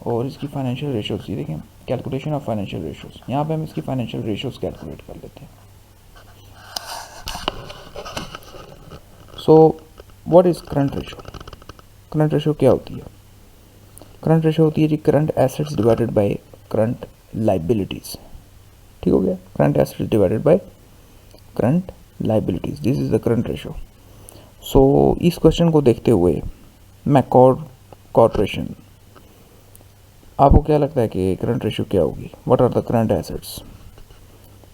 और इसकी financial ratios, ये देखें कैलकुलेशन ऑफ फाइनेंशियल रेशियोज, यहाँ पे हम इसकी फाइनेंशियल रेशियोज कैलकुलेट कर लेते हैं। So what is current ratio? Current ratio क्या होती है? करंट रेशियो होती है जी current assets divided by current liabilities. ठीक हो गया, current assets divided by current liabilities, this is the current ratio. सो इस क्वेश्चन को देखते हुए मैकॉर्ड कॉर्पोरेशन, आपको क्या लगता है कि करंट रेशियो क्या होगी? What are the current assets?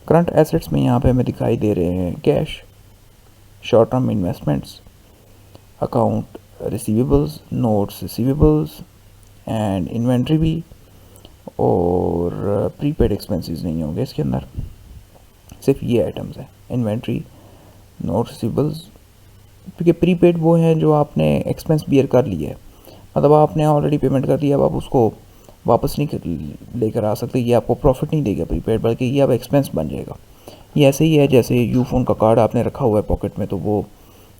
Current assets में यहाँ पे हमें दिखाई दे रहे हैं cash, short term investments, account receivables, notes receivables and inventory भी, और प्रीपेड एक्सपेंसेस नहीं होंगे इसके अंदर, सिर्फ ये आइटम्स हैं इन्वेंट्री, नोट्स रिसीवेबल्स। क्योंकि प्रीपेड वो हैं जो आपने एक्सपेंस बियर कर लिया है, मतलब आपने ऑलरेडी पेमेंट कर दिया, अब आप उसको वापस नहीं लेकर आ सकते, ये आपको प्रॉफिट नहीं देगा प्रीपेड, बल्कि ये अब एक्सपेंस बन जाएगा। ये ऐसे ही है जैसे यूफोन का कार्ड आपने रखा हुआ है पॉकेट में, तो वो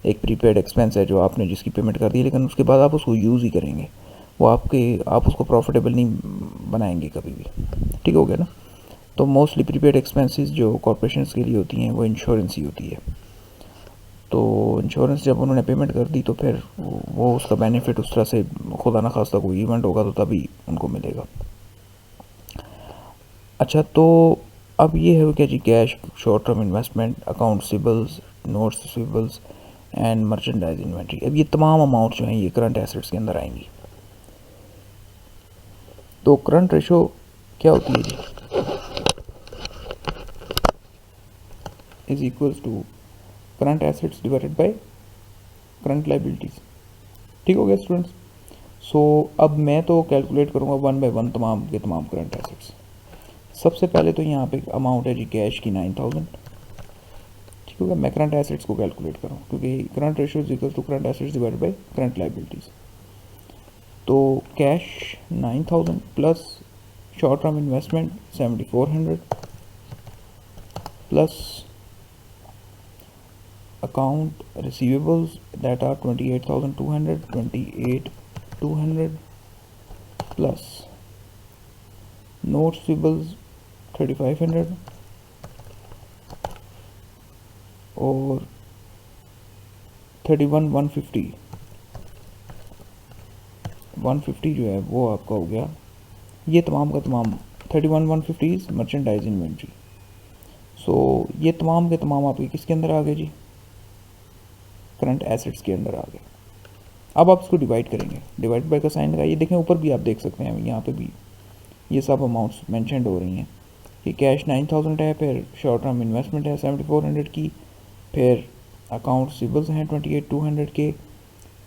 एक प्रीपेड एक्सपेंस है जो आपने जिसकी पेमेंट कर दी, लेकिन उसके बाद आप उसको यूज़ ही करेंगे, वो आप उसको प्रॉफिटेबल नहीं बनाएंगे कभी भी। ठीक हो गया ना? तो मोस्टली प्रीपेड एक्सपेंसेस जो कॉर्पोरेशन के लिए होती हैं वो इंश्योरेंस ही होती है। तो इंश्योरेंस जब उन्होंने पेमेंट कर दी तो फिर वो उसका बेनिफिट उस तरह से खुदा ना खास्ता कोई इवेंट होगा तो तभी उनको मिलेगा। अच्छा, तो अब ये है क्या जी, cash, short term investment, account receivables, notes receivables and merchandise inventory. अब ये तमाम अमाउंट जो हैं ये करंट एसेट्स के अंदर आएंगी। तो करंट रेशो क्या होती है जी? Is equals to current assets divided by current liabilities. ठीक हो गया स्टूडेंट्स? सो अब मैं तो कैलकुलेट करूँगा वन बाय वन तमाम के तमाम करंट एसेट्स। सबसे पहले तो यहाँ पे अमाउंट है जी कैश की 9000। ठीक होगा, मैं करंट एसेट्स को कैलकुलेट करूँ क्योंकि current ratio is equal to current assets divided by current liabilities. तो cash 9000 plus short term investment 7400 plus account receivables that are 28200 plus notes payables 3500 और 150 जो है वो आपका हो गया, ये तमाम का तमाम 150 इज मर्चेंडाइज इन्वेंट्री। सो ये तमाम के तमाम आपके किसके अंदर आ गए जी? करंट एसेट्स के अंदर आ गए। अब आप इसको डिवाइड करेंगे, डिवाइड बाय का साइन लगाइए, देखें ऊपर भी आप देख सकते हैं, यहाँ पे भी ये सब अमाउंट्स मेंशनड हो रही हैं कि कैश 9000 है, फिर शॉर्ट टर्म इन्वेस्टमेंट है 7400 की, फिर अकाउंट रिसीवेबल्स हैं 28200 के,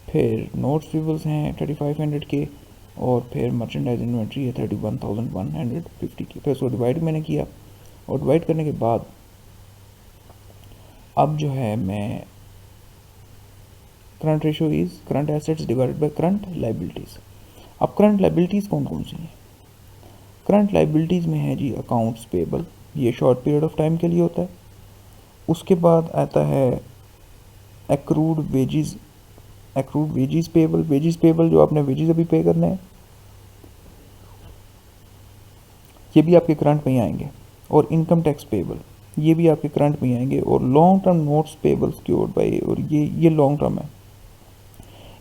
फिर नोट्स रिसीवेबल्स हैं 3500 के, और फिर मर्चेंडाइज इन्वेंट्री है 31150 की। फिर उसको डिवाइड मैंने किया, और डिवाइड करने के बाद अब जो है मैं current ratio is current assets divided by current liabilities. अब करंट लाइबिलिटीज़ कौन कौन सी हैं? करंट लाइबिलिटीज़ में है जी अकाउंट्स पेबल, ये शॉर्ट पीरियड ऑफ टाइम के लिए होता है। उसके बाद आता है accrued wages payable, wages payable जो आपने वेजेस अभी पे करने हैं, ये भी आपके करंट में ही आएंगे। और इनकम टैक्स पेबल, ये भी आपके करंट में ही आएंगे। और long term notes payable secured by, और ये लॉन्ग टर्म है।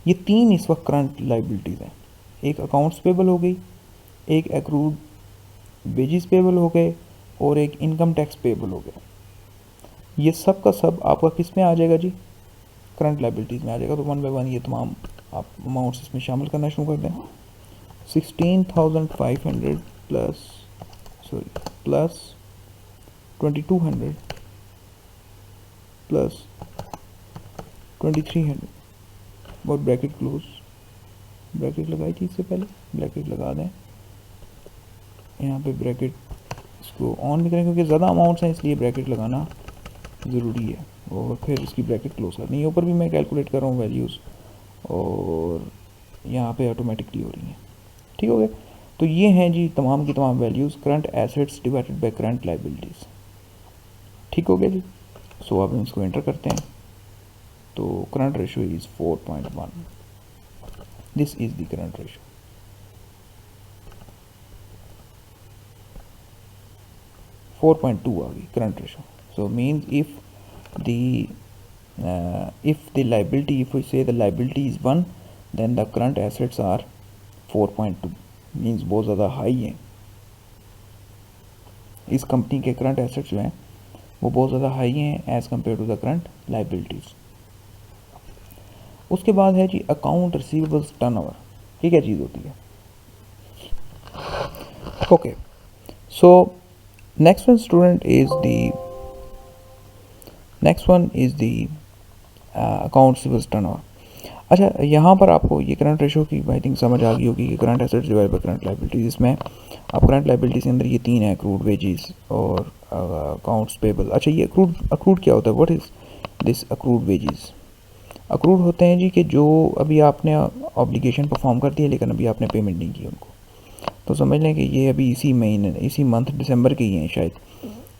ये तीन इस वक्त करंट लाइबिलिटीज़ हैं। एक अकाउंट्स पेबल हो गई, एक एक्रूड वेजेस पेबल हो गए, और एक इनकम टैक्स पेबल हो गया। ये सब का सब आपका किस में आ जाएगा जी? करंट लाइबिलिटीज़ में आ जाएगा। तो वन बाय वन ये तमाम आप अमाउंट्स इसमें शामिल करना शुरू कर दें। 16500 प्लस 2200 प्लस 2300 और ब्रैकेट क्लोज, ब्रैकेट लगाई थी इससे पहले, ब्रैकेट लगा दें यहाँ पे, ब्रैकेट इसको ऑन भी करें क्योंकि ज़्यादा अमाउंट्स हैं इसलिए ब्रैकेट लगाना ज़रूरी है। और फिर इसकी ब्रैकेट क्लोज करनी है। ऊपर भी मैं कैलकुलेट कर रहा हूँ वैल्यूज़, और यहाँ पे ऑटोमेटिकली हो रही हैं। ठीक हो गया? तो ये हैं जी तमाम की तमाम values current assets divided by current liabilities. ठीक हो गया जी? सो अब हम इसको एंटर करते हैं। तो current ratio is 4.1, this is the current ratio. 4.2 आ गई current ratio. So means if the liability, if we say the liability is 1, then the current assets are 4.2. Means बहुत ज़्यादा हाई है. इस कंपनी के करंट एसेट्स जो हैं वो बहुत ज़्यादा हाई हैं as compare to the current liabilities. उसके बाद है जी अकाउंट रिसीवेबल्स टर्नओवर. ये क्या चीज़ होती है? Okay, so next one student is the account receivables turnover. अच्छा, यहाँ पर आपको ये करंट रेशो की आई थिंक समझ आ गई होगी कि current assets divide by current liabilities. इसमें आप करंट लाइबिलिटीज के अंदर ये तीन है, अक्रूड वेजेस और अकाउंट्स पेबल. अच्छा, ये अक्रूड क्या होता है? What is this accrued wages? Accrued होते हैं जी कि जो अभी आपने ऑब्लिगेशन परफॉर्म कर दी है लेकिन अभी आपने पेमेंट नहीं की उनको. तो समझ लें कि ये अभी इसी महीने, इसी मंथ दिसंबर के ही हैं शायद,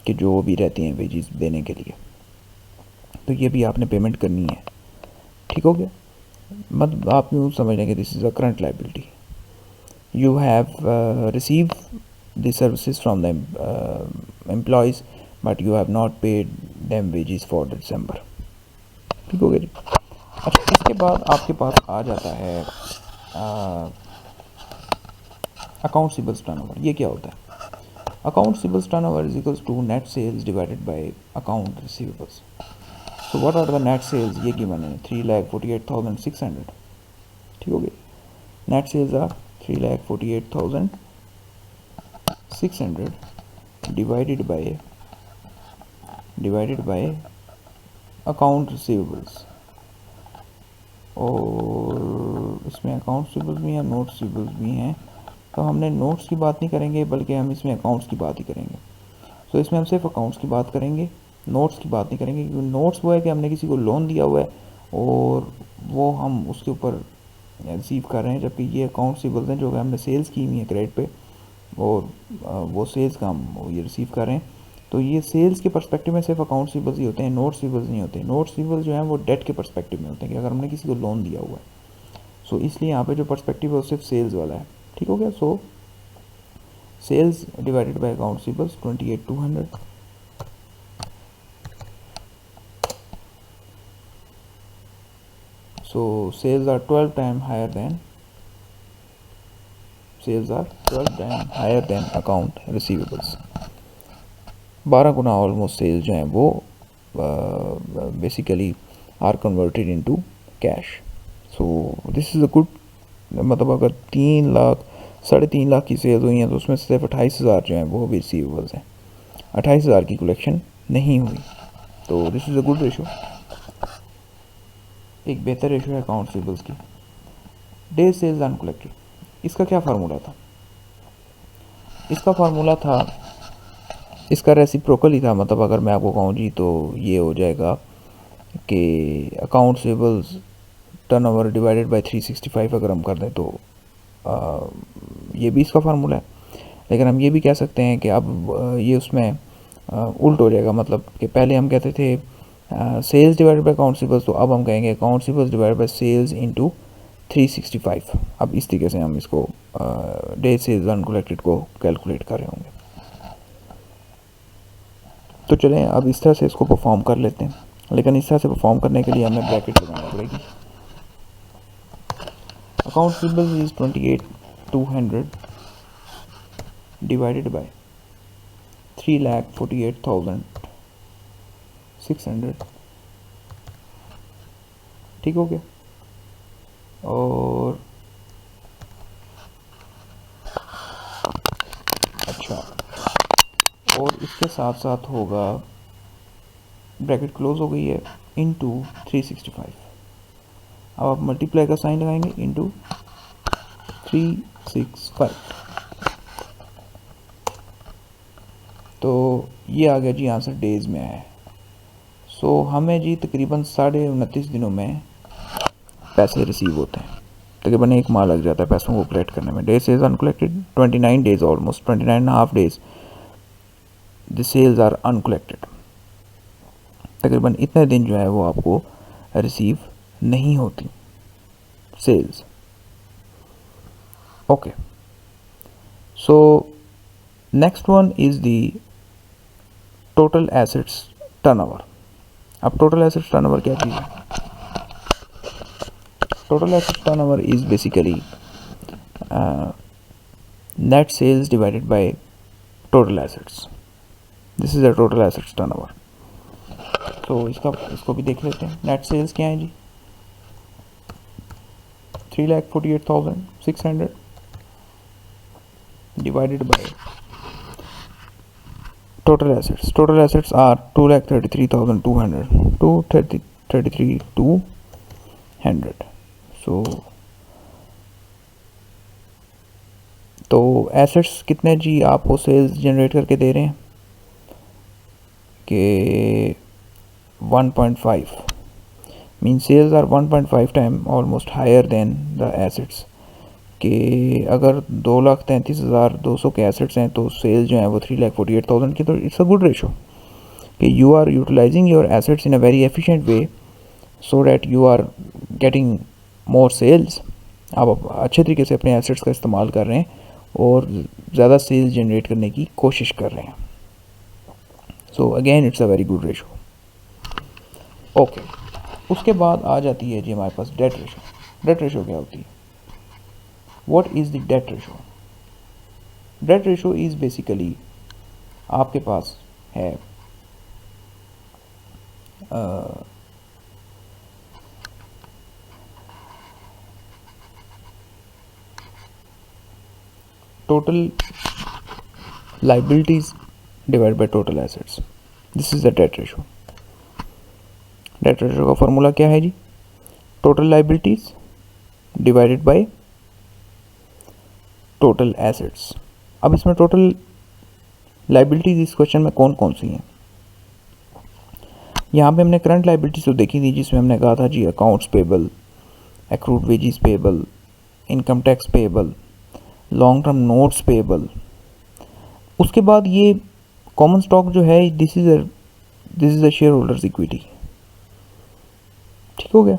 कि जो अभी रहती हैं वेजेस देने के लिए. तो ये भी आपने पेमेंट करनी है. ठीक हो गया? मतलब आप यूँ समझ लें कि this is a current liability. You have receive the services from the employees but you have not paid them wages for December. ठीक हो गया जी. अच्छा, इसके बाद आपके पास आ जाता है अकाउंट रिसीवेबल्स टर्नओवर. ये क्या होता है? Account receivables turnover is equals to net sales divided by account receivables. So what are the net sales? ये गिवन है 3,48,600. ठीक हो गया. Net sales are 3,48,600 divided by account receivables. और इसमें अकाउंट रिसीवेबल्स भी हैं, नोट रिसीवेबल्स भी हैं. तो हमने नोट्स की बात नहीं करेंगे बल्कि हम इसमें अकाउंट्स की बात ही करेंगे. तो इसमें हम सिर्फ अकाउंट्स की बात करेंगे, नोट्स की बात नहीं करेंगे. क्योंकि नोट्स वो है कि हमने किसी को लोन दिया हुआ है और वो हम उसके ऊपर रिसीव कर रहे हैं, जबकि ये अकाउंट रिसीवेबल्स हैं जो कि हमने सेल्स की हुई है क्रेडिट पे और वो सेल्स का हम ये रिसीव कर रहे हैं. तो ये सेल्स के पर्सपेक्टिव में सिर्फ अकाउंट रिसीवेबल्स ही होते हैं, नोट रिसीवेबल्स नहीं होते. नोट रिसीवेबल्स जो हैं वो डेट के पर्सपेक्टिव में होते हैं कि अगर हमने किसी को लोन दिया हुआ है. सो इसलिए यहाँ पे जो पर्सपेक्टिव है वो सिर्फ सेल्स वाला है. ठीक हो गया. So sales divided by account receivables 28,200. So sales are 12 times higher than account receivables. 12 गुना ऑलमोस्ट सेल्स जो हैं वो basically are converted into cash. So this is a good. मतलब अगर 3 लाख 3.5 लाख की सेल्स हुई हैं तो उसमें सिर्फ 28,000 जो हैं वो भी रिसीवेबल्स हैं. 28,000 की कलेक्शन नहीं हुई. तो this is a good ratio, एक बेहतर रेशो है अकाउंट रिसीवेबल्स की. डेज सेल्स अनकलेक्टेड, इसका क्या फार्मूला था? इसका रेसिप्रोकल ही था. मतलब अगर मैं आपको कहूँ जी तो ये हो जाएगा कि account receivables turnover divided by 365 अगर हम कर दें तो ये भी इसका फार्मूला है. लेकिन हम ये भी कह सकते हैं कि अब ये उसमें उल्ट हो जाएगा. मतलब कि पहले हम कहते थे sales divided by account receivables, तो अब हम कहेंगे account receivables divided by sales into 365. अब इस तरीके से हम इसको डे सेल्स अनकलेक्टेड को कैलकुलेट कर रहे होंगे. तो चलें अब इस तरह से इसको परफॉर्म कर लेते हैं. लेकिन इस तरह से परफॉर्म करने के लिए हमें ब्रैकेट लगानी पड़ेगी. Account receivables is 28,200 divided by 3,48,600. ठीक हो गया. और अच्छा, और इसके साथ साथ होगा, ब्रैकेट क्लोज हो गई है, इनटू 365. अब आप मल्टीप्लाई का साइन लगाएंगे, इनटू 365. तो ये आ गया जी आंसर डेज में है. सो हमें जी तकरीबन 29.5 दिनों में पैसे रिसीव होते हैं. तकरीबन 1 माह लग जाता है पैसों को कलेक्ट करने में. Days sales uncollected 29 days, almost 29.5 days the sales are uncollected. तकरीबन इतने दिन जो है वो आपको रिसीव नहीं होती sales. Okay, so next one is the total assets turnover. अब टोटल एसेट्स टर्नओवर क्या चीज़ है? Total assets turnover is basically net sales divided by total assets. This is a total assets turnover. तो इसको भी देख लेते हैं। नेट सेल्स क्या है जी? 3,48,600 divided by total assets. Total assets are 2,33,200. 2,33,200. तो एसेट्स कितने जी आपको सेल्स जनरेट करके दे रहे हैं कि 1.5 mean sales are 1.5 time almost higher than the assets. कि अगर 2,33,200 के एसेट्स हैं तो सेल्स जो हैं वो 3,48,000 की। तो इट्स अ गुड रेशो कि you are utilising your assets in a very efficient way so that you are getting more sales. आप अच्छे तरीके से अपने एसेट्स का इस्तेमाल कर रहे हैं और ज़्यादा सेल्स जनरेट करने की कोशिश कर रहे हैं। So again it's a very good ratio. Okay, उसके बाद आ जाती है जी हमारे पास डेट रेशो। डेट रेशो क्या होती है? What is the debt ratio? Debt ratio is basically आपके पास है total liabilities divided by total assets. This is the debt ratio. Debt ratio का फॉर्मूला क्या है जी? Total liabilities divided by total assets. अब इसमें टोटल लाइबिलिटीज इस question में कौन कौन सी हैं? यहाँ पे हमने करंट लाइबिलिटीज तो देखी थी जिसमें हमने कहा था जी accounts payable, accrued wages payable, income tax payable, long term notes payable. उसके बाद ये कॉमन स्टॉक जो है this is a shareholders equity. ठीक हो गया,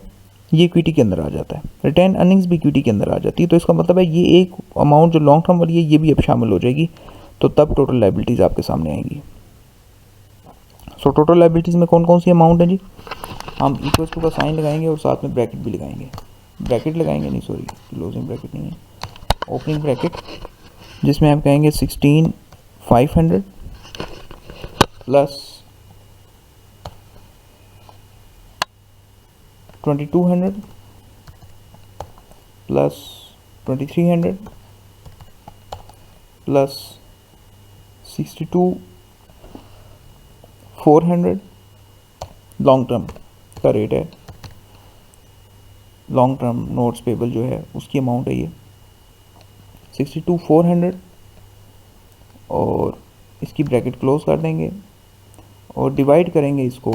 ये इक्विटी के अंदर आ जाता है। रिटेन अर्निंग्स भी इक्विटी के अंदर आ जाती है। तो इसका मतलब है ये एक अमाउंट जो लॉन्ग टर्म वाली है ये भी अब शामिल हो जाएगी। तो तब टोटल लाइबिलिटीज आपके सामने आएंगी। सो टोटल लाइबिलिटीज में कौन कौन सी अमाउंट है जी? हम इक्वल टू का साइन लगाएंगे और साथ में ब्रैकेट भी लगाएंगे। ब्रैकेट लगाएंगे नहीं, सॉरी क्लोजिंग ब्रैकेट नहीं है, ओपनिंग ब्रैकेट, जिसमें हम कहेंगे 16,500 plus 2,200 plus 2,300 plus 62,400 long term का रेट है। लॉन्ग टर्म नोट्स पेबल जो है उसकी अमाउंट है ये 62,400 और इसकी ब्रैकेट क्लोज कर देंगे और डिवाइड करेंगे इसको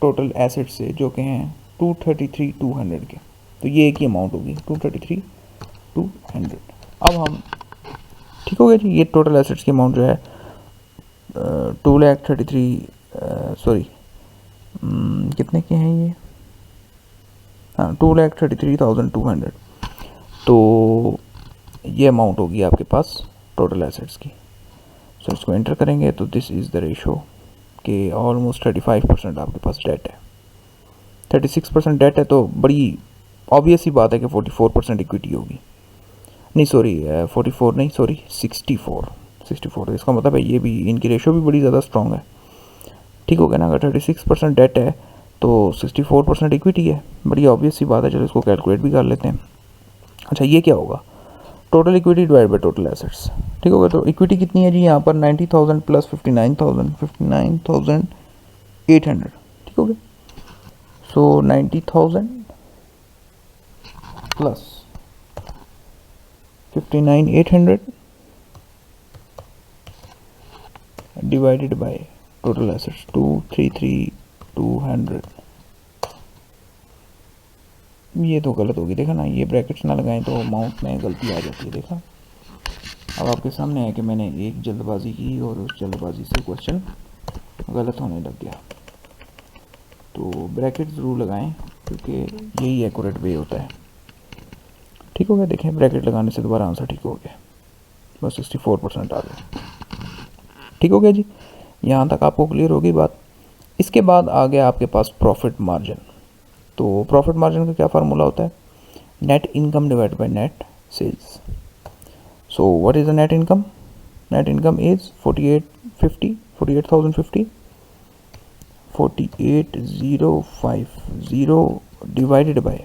टोटल एसेट से जो कि हैं 233,200 के। तो ये एक ही अमाउंट होगी 233,200। अब हम ठीक हो गया जी। ये टोटल एसेट्स की अमाउंट जो है 2,33,000 सॉरी कितने के हैं ये? हाँ 2,33,200। तो ये अमाउंट होगी आपके पास टोटल एसेट्स की। सो इसको एंटर करेंगे तो दिस इज़ द रेशो कि ऑलमोस्ट 35% आपके पास डेट है। 36% डेट है तो बड़ी ऑब्वियस ही बात है कि 44% इक्विटी होगी। नहीं सॉरी 44 नहीं सॉरी 64। इसका मतलब है ये भी इनकी रेशो भी बड़ी ज़्यादा स्ट्रॉन्ग है। ठीक हो गया ना? अगर 36% डेट है तो 64% इक्विटी है, बड़ी ऑब्वियस सी बात है। चलो इसको कैलकुलेट भी कर लेते हैं। अच्छा ये क्या होगा? Total equity divide by total assets. ठीक होगा। तो इक्विटी कितनी है जी यहाँ पर? 90,000 प्लस 59,800। ठीक हो गया। सो 90,000 plus 59,800 divided by total assets 233,200। ये तो गलत होगी, देखा ना? ये ब्रैकेट्स ना लगाएं तो अमाउंट में गलती आ जाती है। देखा, अब आपके सामने है कि मैंने एक जल्दबाजी की और उस जल्दबाजी से क्वेश्चन गलत होने लग गया। तो ब्रैकेट ज़रूर लगाएं क्योंकि यही एक्यूरेट वे होता है। ठीक हो गया। देखें ब्रैकेट लगाने से दोबारा आंसर ठीक हो गया। बस 64% आ गया। ठीक हो गया जी। यहाँ तक आपको क्लियर होगी बात। इसके बाद आ गया आपके पास प्रॉफिट मार्जिन। तो प्रॉफिट मार्जिन का क्या फार्मूला होता है? Net income divide by net sales. So what is the net income? Net income is 48,050 divided by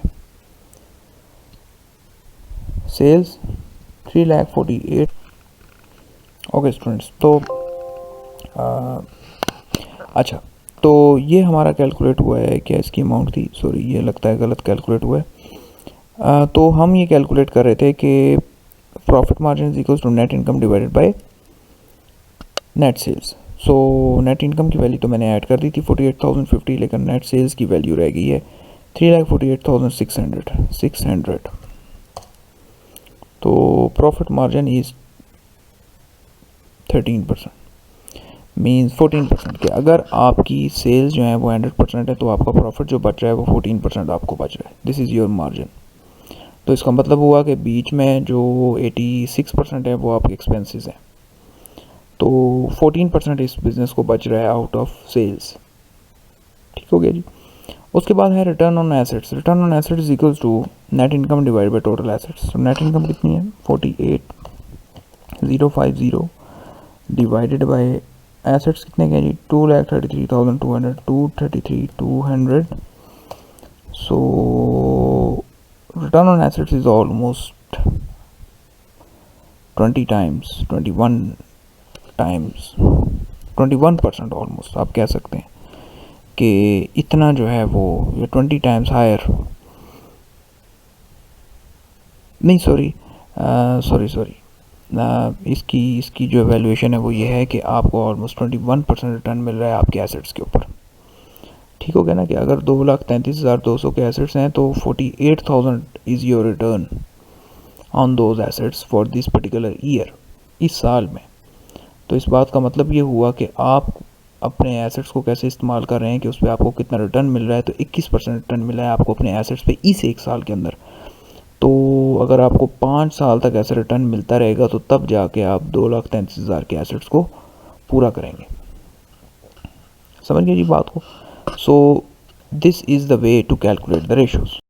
sales 3,48,000। Okay students, तो अच्छा, तो ये हमारा कैलकुलेट हुआ है, क्या इसकी अमाउंट थी? सॉरी, ये लगता है गलत कैलकुलेट हुआ है। तो हम ये कैलकुलेट कर रहे थे कि profit margin is equals to net income divided by net sales. So net income की वैल्यू तो मैंने ऐड कर दी थी 48,050, लेकिन नेट सेल्स की वैल्यू रह गई है 3,48,600। तो प्रॉफिट मार्जिन इज 13%, मीन्स 14% के। अगर आपकी सेल्स जो है वो 100% है तो आपका प्रॉफिट जो बच रहा है वो 14% आपको बच रहा है। This is your margin. तो इसका मतलब हुआ कि बीच में जो 86% है वो आपके एक्सपेंसेस हैं, तो 14% इस बिज़नेस को बच रहा है आउट ऑफ सेल्स। ठीक हो गया जी। उसके बाद है return on assets. Return on assets is equals to net income divide by total assets. तो नेट इनकम कितनी है? 48,050 डिवाइडेड बाय एसेट्स कितने के जी? 2,33,200, 233,200। So return on assets is almost 21% almost आप कह सकते हैं कि इतना जो है वो 20 टाइम्स हायर, नहीं सॉरी, इसकी जो वैल्यूएशन है वो ये है कि आपको ऑलमोस्ट 21% रिटर्न मिल रहा है आपके एसेट्स के ऊपर। ठीक हो गया ना, कि अगर 2,33,200 के एसेट्स हैं तो 48,000 is your return on those assets for this particular year, इस साल में। तो इस बात का मतलब ये हुआ कि आप अपने एसेट्स को कैसे इस्तेमाल कर रहे हैं कि उस पर आपको कितना रिटर्न मिल रहा है। तो 21% रिटर्न मिला है आपको अपने एसेट्स पे इस एक साल के अंदर। तो अगर आपको 5 साल तक ऐसा रिटर्न मिलता रहेगा तो तब जाके आप 2,33,000 के एसेट्स को पूरा करेंगे। समझ गए जी बात को? So this is the way to calculate the ratios.